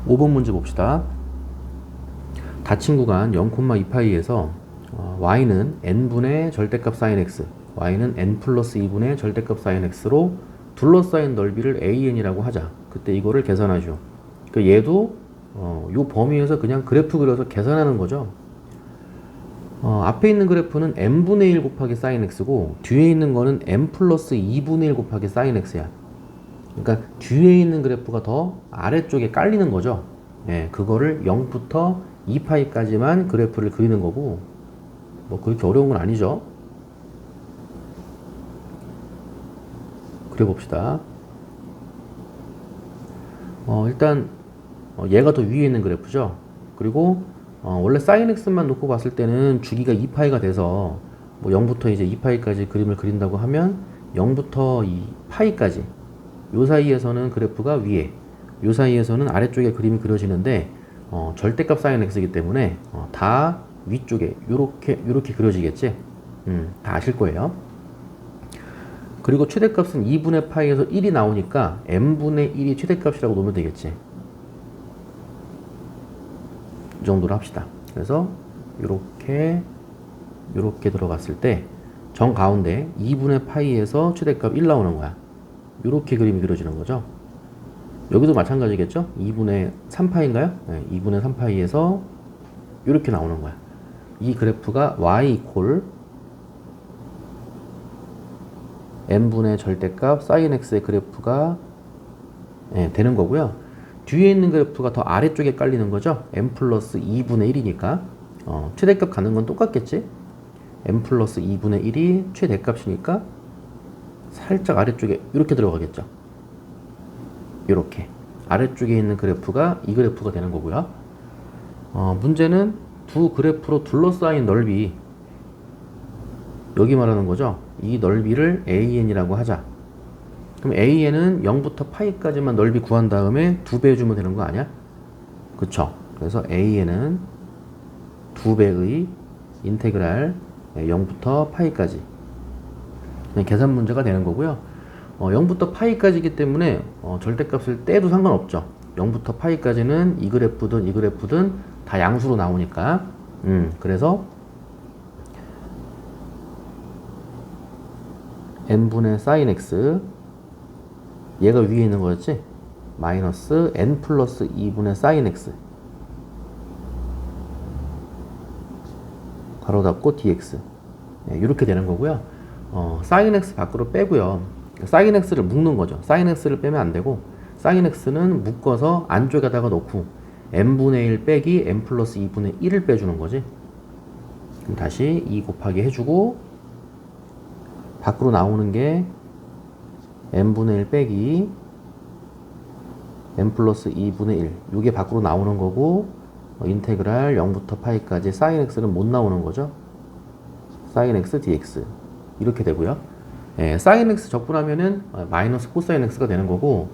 5번 문제 봅시다. 닫힌 구간 0,2파이에서 y는 n분의 절대값 sin x, y는 n 플러스 2분의 절대값 sin x로 둘러싸인 넓이를 an이라고 하자. 그때 이거를 계산하죠. 그 얘도 요 범위에서 그냥 그래프 그려서 계산하는 거죠. 앞에 있는 그래프는 n분의 1 곱하기 sin x고 뒤에 있는 거는 n 플러스 2분의 1 곱하기 sin x야. 그러니까 뒤에 있는 그래프가 더 아래쪽에 깔리는 거죠. 예, 그거를 0부터 2파이까지만 그래프를 그리는 거고, 뭐 그렇게 어려운 건 아니죠. 그려봅시다. 일단 얘가 더 위에 있는 그래프죠. 그리고 원래 sin x만 놓고 봤을 때는 주기가 2파이가 돼서 뭐 0부터 이제 2파이까지 그림을 그린다고 하면 0부터 2파이까지 요 사이에서는 그래프가 위에, 요 사이에서는 아래쪽에 그림이 그려지는데 절대값 sin x이기 때문에 다 위쪽에 요렇게 그려지겠지. 다 아실 거예요. 그리고 최대값은 2분의 파이에서 1이 나오니까 n분의 1이 최대값이라고 놓으면 되겠지. 이 정도로 합시다. 그래서 요렇게 들어갔을 때 정 가운데 2분의 파이에서 최대값 1 나오는 거야. 요렇게 그림이 그려지는 거죠. 여기도 마찬가지겠죠? 2분의 3파인가요? 네, 2분의 3파이에서 이렇게 나오는 거야. 이 그래프가 y 이퀄 n분의 절대값 sin x의 그래프가 되는 거고요. 뒤에 있는 그래프가 더 아래쪽에 깔리는 거죠. n 플러스 2분의 1이니까 최대값 가는 건 똑같겠지? n 플러스 2분의 1이 최대값이니까 살짝 아래쪽에 이렇게 들어가겠죠. 이렇게 아래쪽에 있는 그래프가 이 그래프가 되는 거고요. 문제는 두 그래프로 둘러싸인 넓이, 여기 말하는 거죠. 이 넓이를 an이라고 하자. 그럼 an은 0부터 파이까지만 넓이 구한 다음에 2배 해주면 되는 거 아니야? 그쵸? 그래서 an은 2배의 인테그랄 0부터 파이까지 계산 문제가 되는 거고요. 0부터 파이까지이기 때문에 절대값을 떼도 상관없죠. 0부터 파이까지는 이 그래프든 다 양수로 나오니까. 그래서 n분의 sin x, 얘가 위에 있는 거였지? 마이너스 n 플러스 2분의 sin x 괄호 닫고 dx, 이렇게 되는 거고요. sin x 밖으로 빼고요. sin x를 묶는 거죠. sin x를 빼면 안 되고, sin x는 묶어서 안쪽에다가 넣고 n분의 1 빼기 n 플러스 2분의 1을 빼주는 거지. 그럼 다시 2 곱하기 해주고 밖으로 나오는 게 n분의 1 빼기 n 플러스 2분의 1, 이게 밖으로 나오는 거고, 인테그랄 0부터 파이까지 sin x는 못 나오는 거죠. sin x dx 이렇게 되고요. sin x 적분하면은 마이너스 코사인 x가 되는 거고,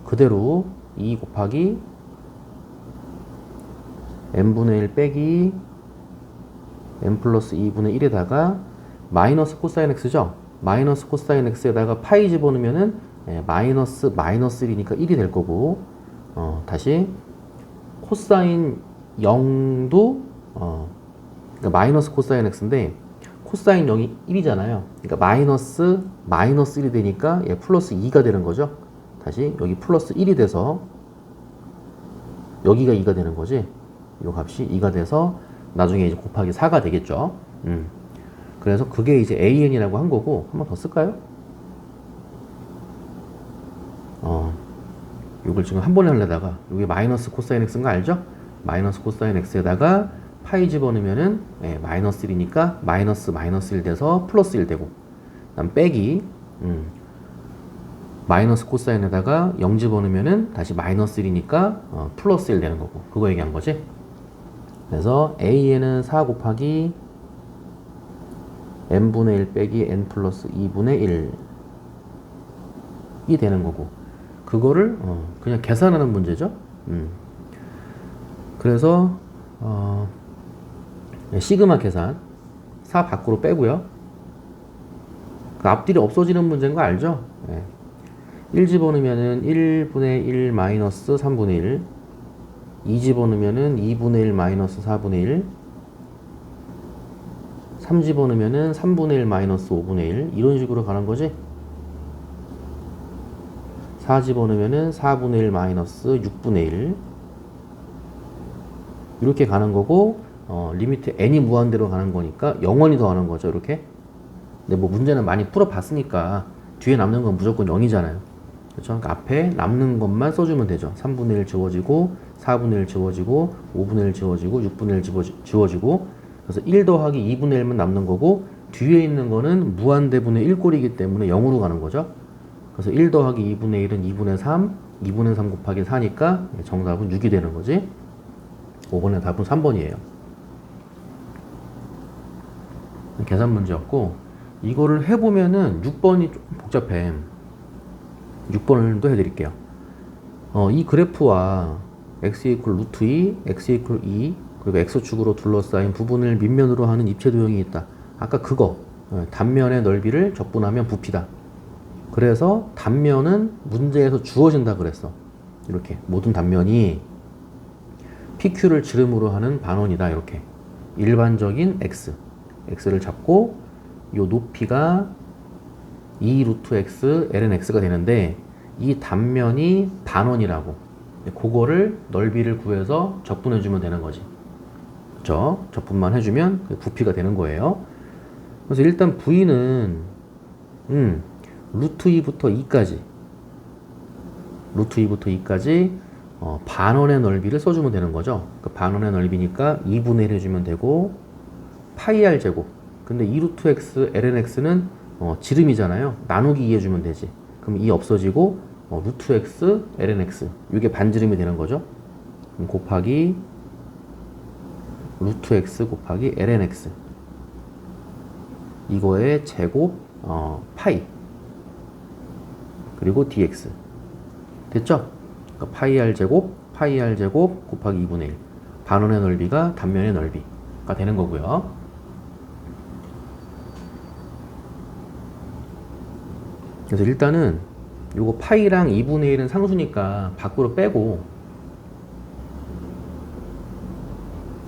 그대로 2 곱하기 n분의 1 빼기 n 플러스 2분의 1에다가 마이너스 코사인 x죠. 마이너스 코사인 x에다가 파이 집어넣으면은 마이너스 1이니까 1이 될 거고, 다시 코사인 0도 그러니까 마이너스 코사인 x인데 코사인 0이 1이잖아요. 그러니까 마이너스 1이 되니까 얘 플러스 2가 되는 거죠. 다시 여기 플러스 1이 돼서 여기가 2가 되는 거지. 이 값이 2가 돼서 나중에 이제 곱하기 4가 되겠죠. 그래서 그게 이제 an이라고 한 거고, 한 번 더 쓸까요? 이걸 지금 한 번에 하려다가 여기 마이너스 코사인 x인 거 알죠? 마이너스 코사인 x에다가 파이 집어넣으면은 마이너스 1이니까 마이너스 1 돼서 플러스 1 되고, 그다음 빼기 마이너스 코사인에다가 0 집어넣으면은 다시 마이너스 1이니까 플러스 1 되는 거고, 그거 얘기한 거지. 그래서 an은 4 곱하기 n분의 1 빼기 n 플러스 2분의 1이 되는 거고, 그거를 그냥 계산하는 문제죠. 그래서 시그마 계산 4 밖으로 빼고요. 그 앞뒤로 없어지는 문제인 거 알죠? 1 집어넣으면은 1분의 1 마이너스 3분의 1 2 집어넣으면은 2분의 1 마이너스 4분의 1, 3 집어넣으면은 3분의 1 마이너스 5분의 1, 이런 식으로 가는 거지. 4 집어넣으면은 4분의 1 마이너스 6분의 1, 이렇게 가는 거고, 리미트 n이 무한대로 가는 거니까 0원이 더하는 거죠, 이렇게. 근데 뭐 문제는 많이 풀어봤으니까 뒤에 남는 건 무조건 0이잖아요. 그렇죠? 그러니까 앞에 남는 것만 써주면 되죠. 3분의 1 지워지고, 4분의 1 지워지고, 5분의 1 지워지고, 6분의 1 지워지고, 그래서 1 더하기 2분의 1만 남는 거고, 뒤에 있는 거는 무한대분의 1꼴이기 때문에 0으로 가는 거죠. 그래서 1 더하기 2분의 1은 2분의 3, 2분의 3 곱하기 4니까 정답은 6이 되는 거지. 5번의 답은 3번이에요. 계산 문제였고, 이거를 해보면은 6번이 좀 복잡해. 6번을 또 해드릴게요. 이 그래프와 x 이퀄 루트 2, x 이퀄 2, 그리고 x축으로 둘러싸인 부분을 밑면으로 하는 입체 도형이 있다. 아까 그거, 단면의 넓이를 적분하면 부피다. 그래서 단면은 문제에서 주어진다 그랬어. 이렇게 모든 단면이 PQ를 지름으로 하는 반원이다. 이렇게 일반적인 x를 잡고 요 높이가 2 루트 x ln x가 되는데, 이 단면이 반원이라고, 그거를 넓이를 구해서 적분해 주면 되는 거지. 그렇죠? 적분만 해주면 부피가 되는 거예요. 그래서 일단 v는 루트 2부터 2까지 반원의 넓이를 써주면 되는 거죠. 그 반원의 넓이니까 2분의 1 해주면 되고, 파이 r 제곱. 근데 2 루트 x ln x는 지름이잖아요. 나누기 2 해주면 되지. 그럼 2 없어지고 루트 x ln x, 이게 반지름이 되는 거죠. 그럼 곱하기 루트 x 곱하기 ln x, 이거의 제곱 파이 그리고 dx 됐죠? 그러니까 파이 r 제곱 곱하기 2분의 1, 반원의 넓이가 단면의 넓이가 되는 거고요. 그래서 일단은 요거 파이랑 2분의 1은 상수니까 밖으로 빼고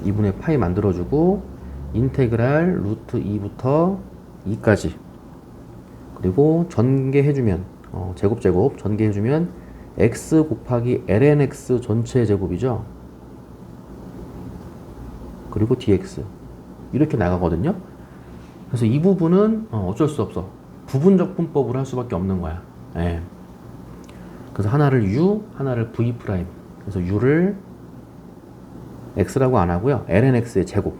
2분의 파이 만들어주고, 인테그랄 루트 2부터 2까지, 그리고 전개해주면 제곱 전개해주면 x 곱하기 ln x 전체 제곱이죠. 그리고 dx 이렇게 나가거든요. 그래서 이 부분은 어쩔 수 없어. 부분적분법으로 할 수밖에 없는 거야. 예. 그래서 하나를 u, 하나를 v 프라임. 그래서 u를 x라고 안 하고요. ln x의 제곱.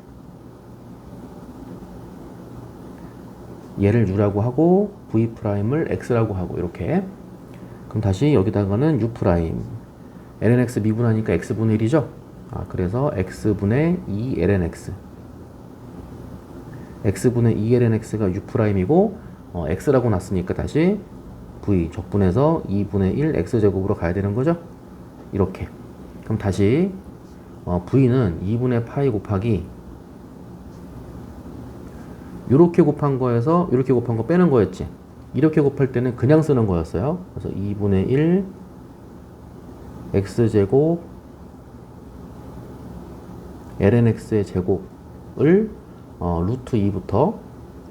얘를 u라고 하고 v 프라임을 x라고 하고, 이렇게. 그럼 다시 여기다가는 u 프라임. ln x 미분하니까 x분의 1이죠. 그래서 x분의 2 ln x. x분의 2 ln x가 u 프라임이고, x라고 놨으니까 다시 v 적분해서 2분의 1 x제곱으로 가야 되는 거죠. 이렇게. 그럼 다시 v는 2분의 파이 곱하기 이렇게 곱한 거에서 이렇게 곱한 거 빼는 거였지. 이렇게 곱할 때는 그냥 쓰는 거였어요. 그래서 2분의 1 x제곱 ln x의 제곱을 루트 2부터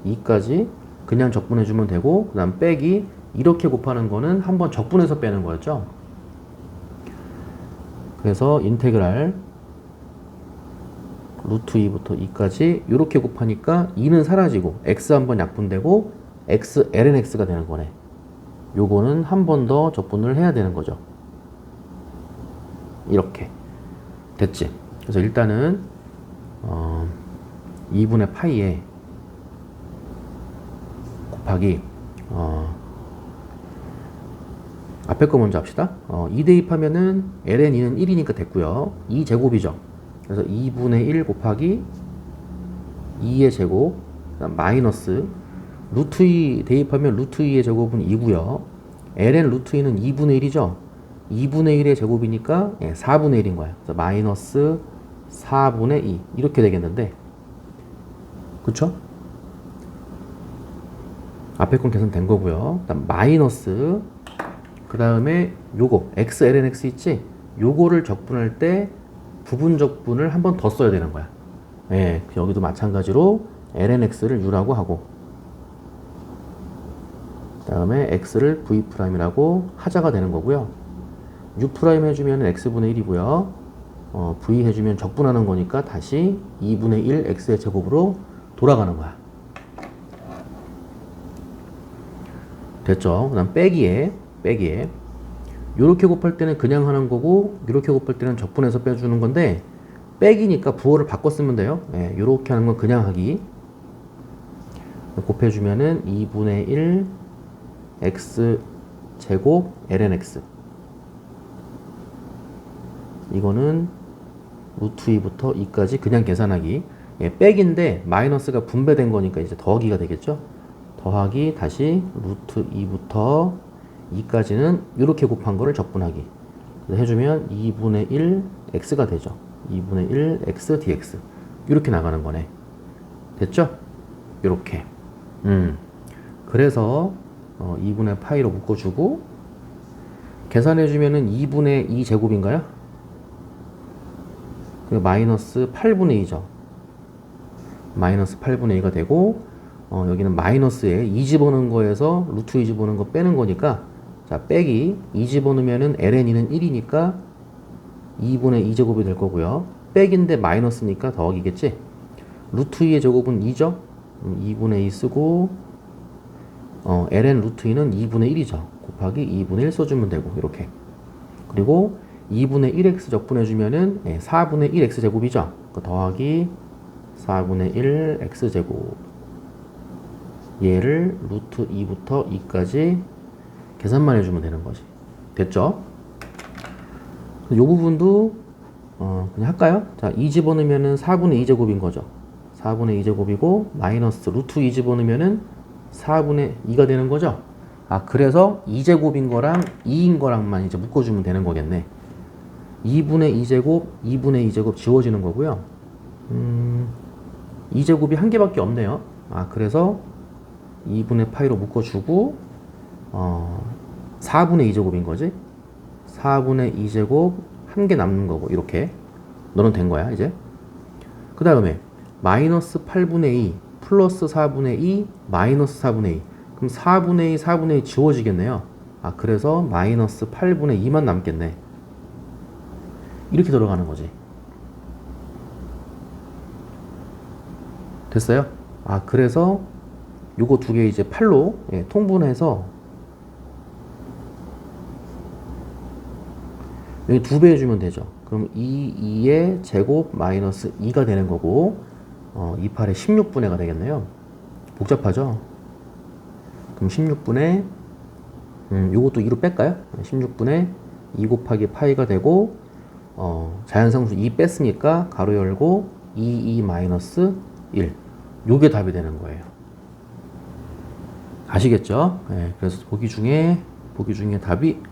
2까지 그냥 적분해주면 되고, 그 다음 빼기, 이렇게 곱하는 거는 한번 적분해서 빼는 거였죠. 그래서 인테그랄 루트 2부터 2까지 이렇게 곱하니까 2는 사라지고 x 한번 약분되고 x ln x가 되는 거네. 요거는 한 번 더 적분을 해야 되는 거죠. 이렇게 됐지. 그래서 일단은 2분의 파이에 곱하기 앞에 거 먼저 합시다. 2 대입하면은 ln 2는 1이니까 됐고요. 2제곱이죠. 그래서 2분의 1 곱하기 2의 제곱, 마이너스 루트 2 대입하면 루트 2의 제곱은 2고요. ln 루트 2는 2분의 1이죠. 2분의 1의 제곱이니까 4분의 1인 거야. 그래서 마이너스 4분의 2 이렇게 되겠는데, 그쵸? 앞에 건 계산된 거고요. 그다음 마이너스, 그 다음에 요거 x ln x 있지? 요거를 적분할 때 부분적분을 한 번 더 써야 되는 거야. 예, 여기도 마찬가지로 lnx를 u라고 하고 그 다음에 x를 v'이라고 하자가 되는 거고요. u' 해주면 x분의 1이고요. v 해주면 적분하는 거니까 다시 2분의 1 x의 제곱으로 돌아가는 거야. 됐죠? 그 다음 빼기에 요렇게 곱할 때는 그냥 하는 거고 요렇게 곱할 때는 적분해서 빼주는 건데 빼기니까 부호를 바꿔 쓰면 돼요. 예, 요렇게 하는 건 그냥 하기. 곱해주면은 2분의 1 x 제곱 lnx 이거는 루트 2부터 2까지 그냥 계산하기. 예, 빼기인데 마이너스가 분배된 거니까 이제 더하기가 되겠죠. 더하기 다시 루트 2부터 2까지는 이렇게 곱한 거를 적분하기. 해주면 2분의 1 x가 되죠. 2분의 1 x dx 이렇게 나가는 거네. 됐죠? 이렇게. 그래서 2분의 파이로 묶어주고 계산해주면은 2분의 2 제곱인가요? 마이너스 8분의 2죠. 마이너스 8분의 2가 되고 여기는 마이너스에 2 집어넣은 거에서 루트 2 집어넣은 거 빼는 거니까 자 빼기 2 집어넣으면은 ln이는 1이니까 2분의 2 제곱이 될 거고요. 빼기인데 마이너스니까 더하기겠지. 루트 2의 제곱은 2죠. 2분의 2 쓰고 ln 루트 2는 2분의 1이죠. 곱하기 2분의 1 써주면 되고 이렇게. 그리고 2분의 1x 적분해주면은 4분의 1x 제곱이죠. 더하기 4분의 1 x제곱 얘를 루트 2부터 2까지 계산만 해주면 되는 거지. 됐죠? 이 부분도 그냥 할까요? 자, 2 집어넣으면은 4분의 2제곱인 거죠. 4분의 2제곱이고 마이너스 루트 2 집어넣으면은 4분의 2가 되는 거죠. 아, 그래서 2제곱인 거랑 2인 거랑만 이제 묶어주면 되는 거겠네. 2분의 2제곱, 2분의 2제곱 지워지는 거고요. 2제곱이 한 개밖에 없네요. 아, 그래서 2분의 파이로 묶어주고 4분의 2제곱인 거지. 4분의 2제곱 한 개 남는 거고 이렇게 너는 된 거야 이제. 그 다음에 마이너스 8분의 2 플러스 4분의 2 마이너스 4분의 2 그럼 4분의 2 4분의 2 지워지겠네요. 아, 그래서 마이너스 8분의 2만 남겠네. 이렇게 들어가는 거지. 됐어요? 아, 그래서 요거 두 개 이제 8로 통분해서 여기 2배 해주면 되죠. 그럼 2의 제곱 마이너스 2가 되는 거고 2, 8의 16분의가 되겠네요. 복잡하죠? 그럼 16분의 요것도 2로 뺄까요? 16분의 2 곱하기 파이가 되고 자연상수 2 뺐으니까 가로 열고 2 마이너스 1 요게 답이 되는 거예요. 아시겠죠? 그래서 보기 중에 답이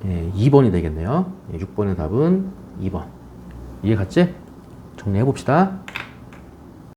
2번이 되겠네요. 6번의 답은 2번. 이해 갔지? 정리해 봅시다.